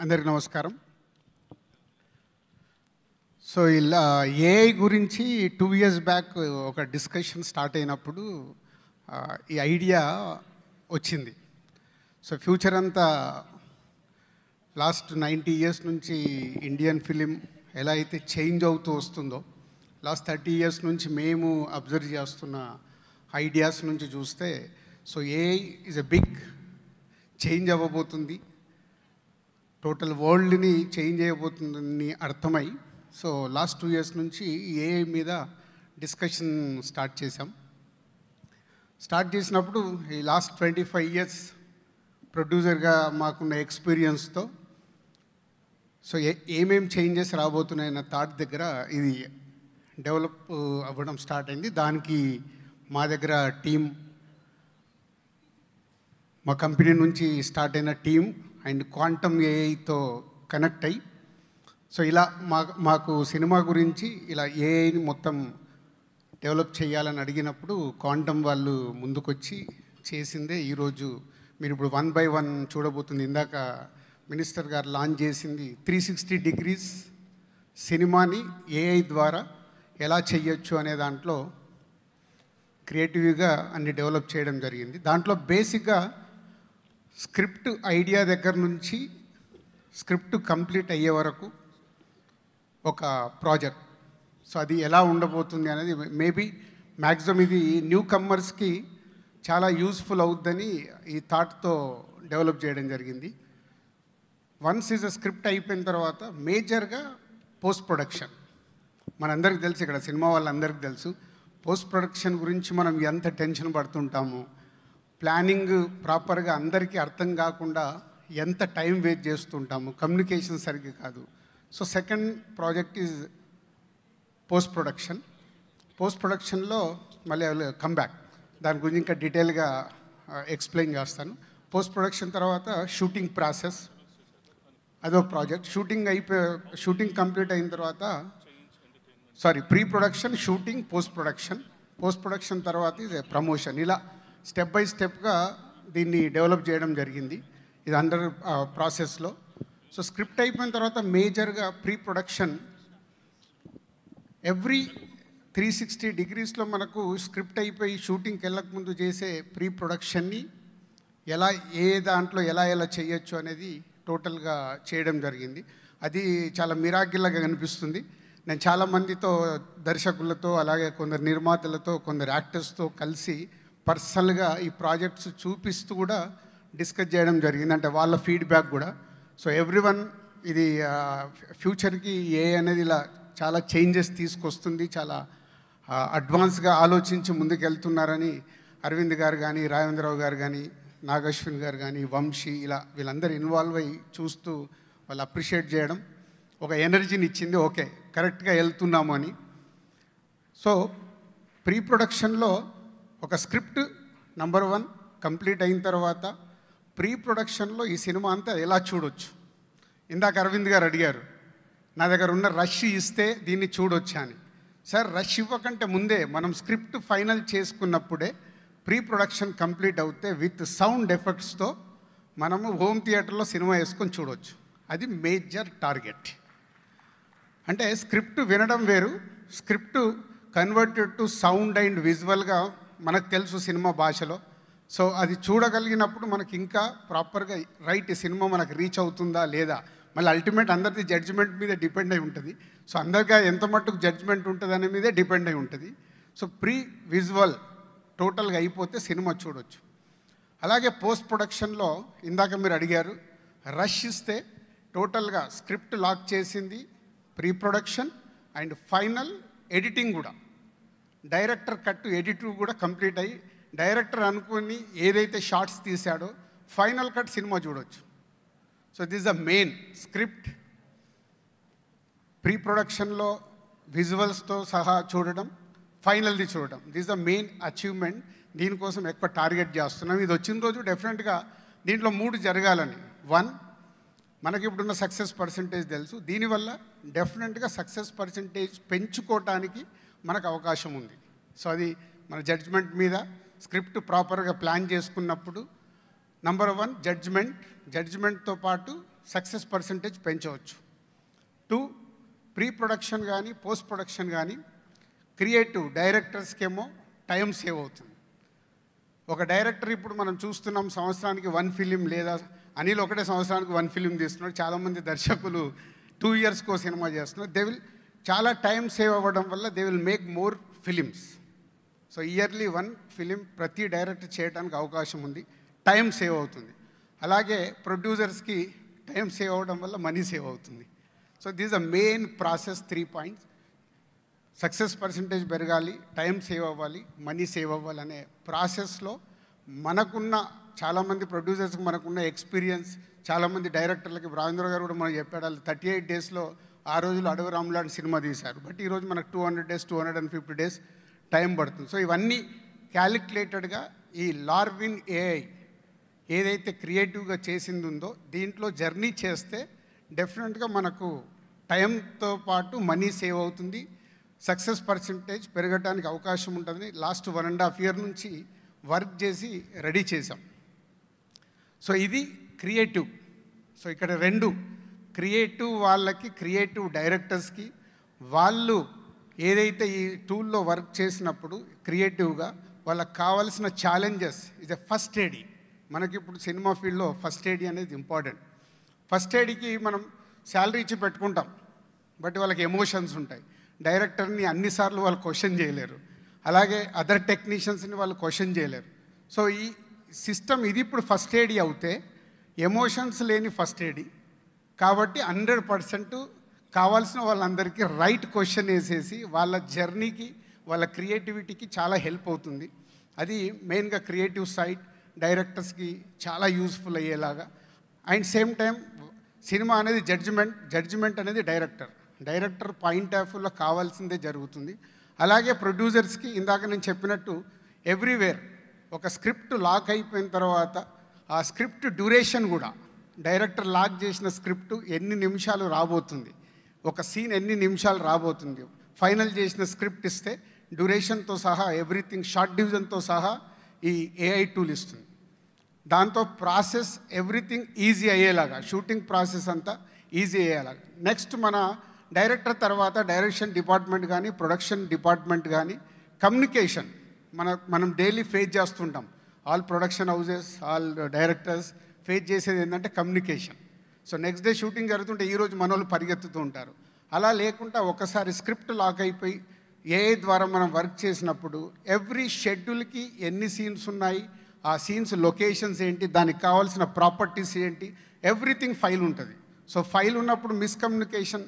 అందరికీ నమస్కారం. సో ఇలా ఏఐ గురించి 2 years బ్యాక్ ఒక డిస్కషన్ స్టార్ట్ అయినప్పుడు ఈ ఐడియా వచ్చింది. సో ఫ్యూచర్ అంతా లాస్ట్ 90 years నుంచి ఇండియన్ ఫిలిం ఎలా అయితే చేంజ్ అవుతూ వస్తుందో, లాస్ట్ 30 years నుంచి మేము అబ్జర్వ్ చేస్తున్న ఐడియాస్ నుంచి చూస్తే, so AI is a big change అవ్వబోతుంది, టోటల్ వరల్డ్ని చేంజ్ చేయబోతుందని అర్థమై, సో లాస్ట్ 2 years నుంచి ఏఐ మీద డిస్కషన్ స్టార్ట్ చేసాం. స్టార్ట్ చేసినప్పుడు ఈ లాస్ట్ 25 years ప్రొడ్యూసర్గా మాకున్న ఎక్స్పీరియన్స్తో సో ఏమేం చేంజెస్ రాబోతున్నాయన్న థాట్ దగ్గర ఇది డెవలప్ అవ్వడం స్టార్ట్ అయింది. దానికి మా దగ్గర టీం, మా కంపెనీ నుంచి స్టార్ట్ అయిన టీం అండ్ క్వాంటమ్ ఏఐతో కనెక్ట్ అయ్యి, సో ఇలా మాకు సినిమా గురించి ఇలా ఏఐని మొత్తం డెవలప్ చేయాలని అడిగినప్పుడు క్వాంటమ్ వాళ్ళు ముందుకొచ్చి చేసిందే ఈరోజు మీరు ఇప్పుడు 1 by 1 చూడబోతుంది. ఇందాక మినిస్టర్ గారు లాంచ్ చేసింది 360 degrees సినిమాని ఏఐ ద్వారా ఎలా చేయొచ్చు అనే దాంట్లో క్రియేటివ్గా అన్ని డెవలప్ చేయడం జరిగింది. దాంట్లో బేసిక్గా స్క్రిప్ట్ ఐడియా దగ్గర నుంచి స్క్రిప్ట్ కంప్లీట్ అయ్యే వరకు ఒక ప్రాజెక్ట్. సో అది ఎలా ఉండబోతుంది అనేది మేబీ మ్యాక్సిమం ఇది న్యూ కమ్మర్స్కి చాలా యూస్ఫుల్ అవుద్దని ఈ థాట్తో డెవలప్ చేయడం జరిగింది. వన్స్ ఈజ్ అ స్క్రిప్ట్ అయిపోయిన తర్వాత మేజర్గా పోస్ట్ ప్రొడక్షన్. మనందరికీ తెలుసు, ఇక్కడ సినిమా వాళ్ళందరికీ తెలుసు పోస్ట్ ప్రొడక్షన్ గురించి మనం ఎంత టెన్షన్ పడుతుంటాము, ప్లానింగ్ ప్రాపర్గా అందరికీ అర్థం కాకుండా ఎంత టైం వేస్ట్ చేస్తుంటాము, కమ్యూనికేషన్ సరిగ్గా కాదు. So second project is post production. Post ప్రొడక్షన్లో మళ్ళీ కమ్బ్యాక్, దాని గురించి ఇంకా డీటెయిల్గా ఎక్స్ప్లెయిన్ చేస్తాను. పోస్ట్ ప్రొడక్షన్ తర్వాత షూటింగ్ ప్రాసెస్, అదో ప్రాజెక్ట్. షూటింగ్ కంప్లీట్ అయిన తర్వాత pre production, shooting, post production. Post production తర్వాత ఇది ప్రమోషన్. ఇలా స్టెప్ బై స్టెప్గా దీన్ని డెవలప్ చేయడం జరిగింది. ఇది అండర్ ప్రాసెస్లో. సో స్క్రిప్ట్ అయిపోయిన తర్వాత మేజర్గా ప్రీ ప్రొడక్షన్. ఎవ్రీ 360 degreesలో మనకు స్క్రిప్ట్ అయిపోయి షూటింగ్కి వెళ్ళకముందు చేసే ప్రీ ప్రొడక్షన్ని ఎలా దాంట్లో ఎలా చేయొచ్చు అనేది టోటల్గా చేయడం జరిగింది. అది చాలా మిరాకిల్గా కనిపిస్తుంది. నేను చాలామందితో, దర్శకులతో, అలాగే కొందరు నిర్మాతలతో, కొందరు యాక్టర్స్తో కలిసి పర్సనల్గా ఈ ప్రాజెక్ట్స్ చూపిస్తూ కూడా డిస్కస్ చేయడం జరిగింది, అంటే వాళ్ళ ఫీడ్బ్యాక్ కూడా. సో ఎవ్రీవన్ ఇది ఫ్యూచర్కి ఏ అనేది ఇలా చాలా చేంజెస్ తీసుకొస్తుంది, చాలా అడ్వాన్స్గా ఆలోచించి ముందుకెళ్తున్నారని అరవింద్ గారు కానీ, రాఘవేంద్రరావు గారు కానీ, నాగశ్విన్ గారు కానీ, వంశీ, ఇలా వీళ్ళందరూ ఇన్వాల్వ్ అయ్యి చూస్తూ వాళ్ళు అప్రిషియేట్ చేయడం ఒక ఎనర్జీని ఇచ్చింది. ఓకే, కరెక్ట్గా వెళ్తున్నాము అని. సో ప్రీ ప్రొడక్షన్లో ఒక స్క్రిప్ట్ నెంబర్ 1 కంప్లీట్ అయిన తర్వాత ప్రీ ప్రొడక్షన్లో ఈ సినిమా అంతా ఎలా చూడొచ్చు. ఇందాక అరవింద్ గారు అడిగారు, నా దగ్గర ఉన్న రష్ ఇస్తే దీన్ని చూడొచ్చా అని. సార్, రష్ ఇవ్వకంటే ముందే మనం స్క్రిప్ట్ ఫైనల్ చేసుకున్నప్పుడే ప్రీ ప్రొడక్షన్ కంప్లీట్ అవుతే విత్ సౌండ్ ఎఫెక్ట్స్తో మనము హోమ్ థియేటర్లో సినిమా వేసుకొని చూడవచ్చు. అది మేజర్ టార్గెట్. అంటే స్క్రిప్ట్ వినడం వేరు, script converted to sound and విజువల్గా మనకు తెలుసు సినిమా భాషలో. సో అది చూడగలిగినప్పుడు మనకి ఇంకా ప్రాపర్గా రైట్ సినిమా మనకు రీచ్ అవుతుందా లేదా. మళ్ళీ అల్టిమేట్ అందరిది జడ్జిమెంట్ మీద డిపెండ్ అయి ఉంటుంది. సో అందరిగా ఎంత మట్టుకు జడ్జిమెంట్ ఉంటుంది అనే మీదే డిపెండ్ అయి ఉంటుంది. సో ప్రీ విజువల్ టోటల్గా అయిపోతే సినిమా చూడొచ్చు. అలాగే పోస్ట్ ప్రొడక్షన్లో ఇందాక మీరు అడిగారు, రష్ ఇస్తే టోటల్గా స్క్రిప్ట్ లాక్ చేసింది pre production and final editing కూడా, డైరెక్టర్ కట్ ఎడిట్ కూడా కంప్లీట్ అయ్యి డైరెక్టర్ అనుకుని ఏదైతే షార్ట్స్ తీశాడో ఫైనల్ కట్ సినిమా చూడవచ్చు. So this the main script, pre ప్రొడక్షన్లో విజువల్స్తో సహా చూడడం, ఫైనల్ది చూడడం. This the main achievement. దీనికోసం ఎక్కువ టార్గెట్ చేస్తున్నాం. ఇది వచ్చిన రోజు డెఫినెట్గా దీంట్లో 3 జరగాలని. 1, మనకి ఇప్పుడున్న సక్సెస్ పర్సంటేజ్ తెలుసు, దీనివల్ల డెఫినెట్గా సక్సెస్ పర్సంటేజ్ పెంచుకోవటానికి మనకు అవకాశం ఉంది. సో అది మన జడ్జ్మెంట్ మీద స్క్రిప్ట్ ప్రాపర్గా ప్లాన్ చేసుకున్నప్పుడు నంబర్ 1 జడ్జ్మెంట్తో పాటు సక్సెస్ పర్సంటేజ్ పెంచవచ్చు. 2, ప్రీ ప్రొడక్షన్ కానీ పోస్ట్ ప్రొడక్షన్ కానీ క్రియేటివ్ డైరెక్టర్స్కేమో టైం సేవ్ అవుతుంది. ఒక డైరెక్టర్ ఇప్పుడు మనం చూస్తున్నాం సంవత్సరానికి 1 ఫిలిం, లేదా అనిల్ ఒకటే సంవత్సరానికి 1 ఫిలిం తీస్తున్నాడు. చాలామంది దర్శకులు 2 ఇయర్స్కో సినిమా చేస్తున్నారు. దే విల్ చాలా టైం సేవ్ అవ్వడం వల్ల they will make more films. So yearly 1 film ప్రతి డైరెక్టర్ చేయడానికి అవకాశం ఉంది. టైం సేవ్ అవుతుంది. అలాగే ప్రొడ్యూసర్స్కి టైం సేవ్ అవ్వడం వల్ల మనీ సేవ్ అవుతుంది. So this the main process. 3 points: success percentage పెరగాలి, టైం సేవ్ అవ్వాలి, మనీ సేవ్ అవ్వాలి అనే ప్రాసెస్లో మనకున్న చాలామంది ప్రొడ్యూసర్స్కి మనకున్న ఎక్స్పీరియన్స్, చాలామంది డైరెక్టర్లకి రాజేంద్ర గారు కూడా మనం చెప్పాడు, వాళ్ళు 38 డేస్లో ఆ రోజులు అడవి రాములాంటి సినిమా తీశారు. బట్ ఈరోజు మనకు 200 డేస్ 250 డేస్ టైం పడుతుంది. సో ఇవన్నీ క్యాలిక్యులేటెడ్గా ఈ లార్విన్ ఏఐ ఏదైతే క్రియేటివ్గా చేసింది ఉందో దీంట్లో జర్నీ చేస్తే డెఫినెట్గా మనకు టైంతో పాటు మనీ సేవ్ అవుతుంది, సక్సెస్ పర్సంటేజ్ పెరగడానికి అవకాశం ఉంటుందని లాస్ట్ 1.5 ఇయర్ నుంచి వర్క్ చేసి రెడీ చేసాం. సో ఇది క్రియేటివ్. సో ఇక్కడ 2 క్రియేటివ్ వాళ్ళకి, క్రియేటివ్ డైరెక్టర్స్కి, వాళ్ళు ఏదైతే ఈ టూల్లో వర్క్ చేసినప్పుడు క్రియేటివ్గా వాళ్ళకి కావాల్సిన ఛాలెంజెస్ ఇది ఫస్ట్ ఎయిడ్. మనకి ఇప్పుడు సినిమా ఫీల్డ్లో ఫస్ట్ ఎయిడ్ అనేది ఇంపార్టెంట్. ఫస్ట్ ఎయిడ్కి మనం శాలరీ ఇచ్చి పెట్టుకుంటాం, బట్ వాళ్ళకి ఎమోషన్స్ ఉంటాయి. డైరెక్టర్ని అన్నిసార్లు వాళ్ళు క్వశ్చన్ చేయలేరు, అలాగే అదర్ టెక్నీషియన్స్ని వాళ్ళు క్వశ్చన్ చేయలేరు. సో ఈ సిస్టమ్ ఇది ఇప్పుడు ఫస్ట్ ఎయిడ్ అవుతే ఎమోషన్స్ లేని ఫస్ట్ ఎయిడ్ కాబట్టి 100% కావాల్సిన వాళ్ళందరికీ రైట్ క్వశ్చన్ వేసేసి వాళ్ళ జర్నీకి, వాళ్ళ క్రియేటివిటీకి చాలా హెల్ప్ అవుతుంది. అది మెయిన్గా క్రియేటివ్ సైడ్ డైరెక్టర్స్కి చాలా యూస్ఫుల్ అయ్యేలాగా. అండ్ సేమ్ టైం సినిమా అనేది జడ్జిమెంట్ అనేది డైరెక్టర్ పాయింట్ ఆఫ్ వ్యూలో కావాల్సిందే జరుగుతుంది. అలాగే ప్రొడ్యూసర్స్కి ఇందాక నేను చెప్పినట్టు ఎవ్రీవేర్ ఒక స్క్రిప్ట్ లాక్ అయిపోయిన తర్వాత ఆ స్క్రిప్ట్ డ్యూరేషన్ కూడా డైరెక్టర్ లాక్ చేసిన స్క్రిప్ట్ ఎన్ని నిమిషాలు రాబోతుంది, ఒక సీన్ ఎన్ని నిమిషాలు రాబోతుంది, ఫైనల్ చేసిన స్క్రిప్ట్ ఇస్తే డ్యూరేషన్తో సహా ఎవ్రీథింగ్, షార్ట్ డివిజన్తో సహా ఈ ఏఐ టూల్ ఇస్తుంది. దాంతో ప్రాసెస్ ఎవ్రీథింగ్ ఈజీ అయ్యేలాగా, షూటింగ్ ప్రాసెస్ అంతా ఈజీ అయ్యేలాగా. నెక్స్ట్ మన డైరెక్టర్ తర్వాత డైరెక్షన్ డిపార్ట్మెంట్ కానీ, ప్రొడక్షన్ డిపార్ట్మెంట్ కానీ, కమ్యూనికేషన్ మనం డైలీ ఫేస్ చేస్తుంటాం. All production houses, all directors face చేసేది ఏంటంటే communication. So next day shooting జరుగుతుంటే ఈరోజు మన వాళ్ళు పరిగెత్తుతూ ఉంటారు. అలా లేకుండా ఒకసారి స్క్రిప్ట్ లాక్ అయిపోయి ఏఐ ద్వారా మనం వర్క్ చేసినప్పుడు ఎవ్రీ షెడ్యూల్కి ఎన్ని సీన్స్ ఉన్నాయి, ఆ సీన్స్ లొకేషన్స్ ఏంటి, దానికి కావాల్సిన ప్రాపర్టీస్ ఏంటి, ఎవ్రీథింగ్ ఫైల్ ఉంటుంది. సో ఫైల్ ఉన్నప్పుడు మిస్కమ్యూనికేషన్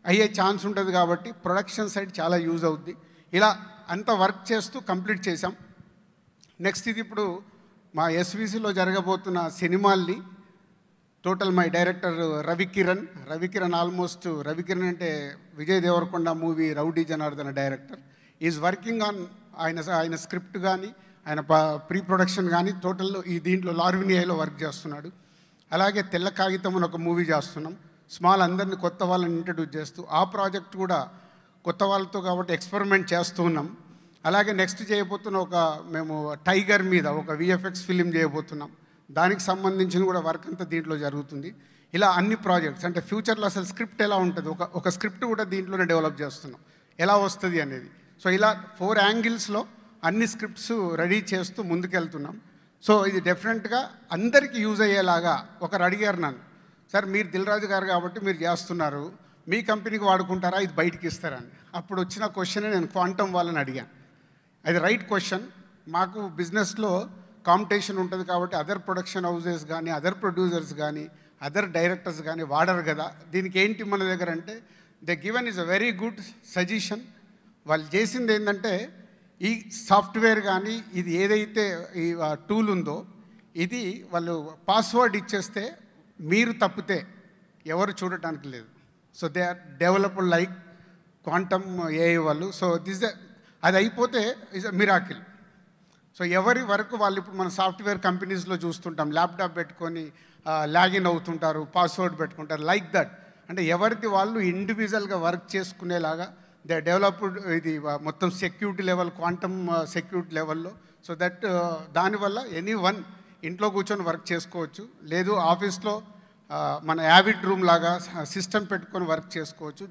అయ్యే ఛాన్స్ ఉంటుంది కాబట్టి ప్రొడక్షన్ సైడ్ చాలా యూజ్ అవుద్ది. ఇలా అంత వర్క్ చేస్తూ కంప్లీట్ చేసాం. నెక్స్ట్ ఇది ఇప్పుడు మా ఎస్విసిలో జరగబోతున్న సినిమాల్ని total my director Ravikiran almost Ravikiran అంటే Vijay Deverakonda movie Rowdy Janardhana director is working on ఆయన స్క్రిప్ట్ కానీ, ఆయన ప్రీ ప్రొడక్షన్ కానీ టోటల్ ఈ దీంట్లో లార్విన్ ఏఐలో వర్క్ చేస్తున్నాడు. అలాగే తెల్ల కాగితం అని ఒక మూవీ చేస్తున్నాం. స్మాల్ అందరినీ కొత్త వాళ్ళని ఇంట్రడ్యూస్ చేస్తూ ఆ ప్రాజెక్ట్ కూడా కొత్త వాళ్ళతో కాబట్టి ఎక్స్పెరిమెంట్ చేస్తూ ఉన్నాం. అలాగే నెక్స్ట్ చేయబోతున్న మేము టైగర్ మీద ఒక విఎఫ్ఎక్స్ ఫిలిం చేయబోతున్నాం. దానికి సంబంధించిన కూడా వర్క్ అంతా దీంట్లో జరుగుతుంది. ఇలా అన్ని ప్రాజెక్ట్స్ అంటే ఫ్యూచర్లో అసలు స్క్రిప్ట్ ఎలా ఉంటుంది, ఒక స్క్రిప్ట్ కూడా దీంట్లోనే డెవలప్ చేస్తున్నాం, ఎలా వస్తుంది అనేది. సో ఇలా 4 యాంగిల్స్లో అన్ని స్క్రిప్ట్స్ రెడీ చేస్తూ ముందుకెళ్తున్నాం. సో ఇది డెఫినెట్గా అందరికీ యూజ్ అయ్యేలాగా. ఒకరు అడిగారు నన్ను, సార్ మీరు దిల్రాజు గారు కాబట్టి మీరు చేస్తున్నారు, మీ కంపెనీకి వాడుకుంటారా, ఇది బయటికి ఇస్తారని. అప్పుడు వచ్చిన క్వశ్చనే నేను క్వాంటమ్ వాళ్ళని అడిగాను. అది రైట్ క్వశ్చన్. మాకు బిజినెస్లో కాంపిటీషన్ ఉంటుంది కాబట్టి అదర్ ప్రొడక్షన్ హౌజెస్ కానీ, అదర్ ప్రొడ్యూసర్స్ కానీ, అదర్ డైరెక్టర్స్ కానీ వాడరు కదా. దీనికి ఏంటి మన దగ్గర అంటే the given is a very good suggestion. వాళ్ళు చేసింది ఏంటంటే ఈ సాఫ్ట్వేర్ కానీ ఇది ఏదైతే ఈ టూల్ ఉందో ఇది వాళ్ళు పాస్వర్డ్ ఇచ్చేస్తే మీరు తప్పితే ఎవరు చూడటానికి లేదు. So they are developed like quantum AI వాళ్ళు. సో అది అయిపోతే ఇస్ అ మిరాకిల్. సో ఎవరి వరకు వాళ్ళు ఇప్పుడు మన సాఫ్ట్వేర్ కంపెనీస్లో చూస్తుంటాం, ల్యాప్టాప్ పెట్టుకొని లాగిన్ అవుతుంటారు, పాస్వర్డ్ పెట్టుకుంటారు, లైక్ దట్. అంటే ఎవరిది వాళ్ళు ఇండివిజువల్గా వర్క్ చేసుకునేలాగా దే డెవలప్డ్ ఇది మొత్తం సెక్యూరిటీ లెవెల్, క్వాంటమ్ సెక్యూరిటీ లెవెల్లో. సో దట్ దానివల్ల ఎనీ వన్ ఇంట్లో కూర్చొని వర్క్ చేసుకోవచ్చు. లేదు ఆఫీస్లో మన యావిడ్ రూమ్ లాగా సిస్టమ్ పెట్టుకొని వర్క్ చేసుకోవచ్చు.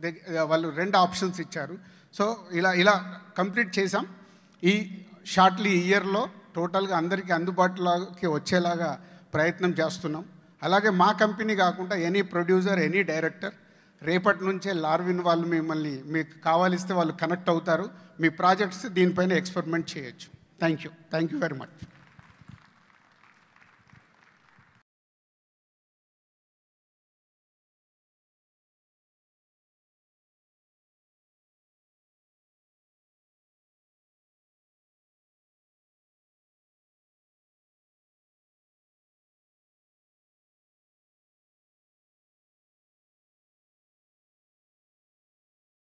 వాళ్ళు 2 ఆప్షన్స్ ఇచ్చారు. సో ఇలా కంప్లీట్ చేసాం. ఈ షార్ట్లీ ఇయర్లో టోటల్గా అందరికీ అందుబాటులోకి వచ్చేలాగా ప్రయత్నం చేస్తున్నాం. అలాగే మా కంపెనీ కాకుండా ఎనీ ప్రొడ్యూసర్, ఎనీ డైరెక్టర్ రేపటి నుంచే లార్విన్ వాళ్ళు మిమ్మల్ని మీకు కావాలిస్తే వాళ్ళు కనెక్ట్ అవుతారు. మీ ప్రాజెక్ట్స్ దీనిపైన ఎక్స్పెరిమెంట్ చేయొచ్చు. Thank you very much.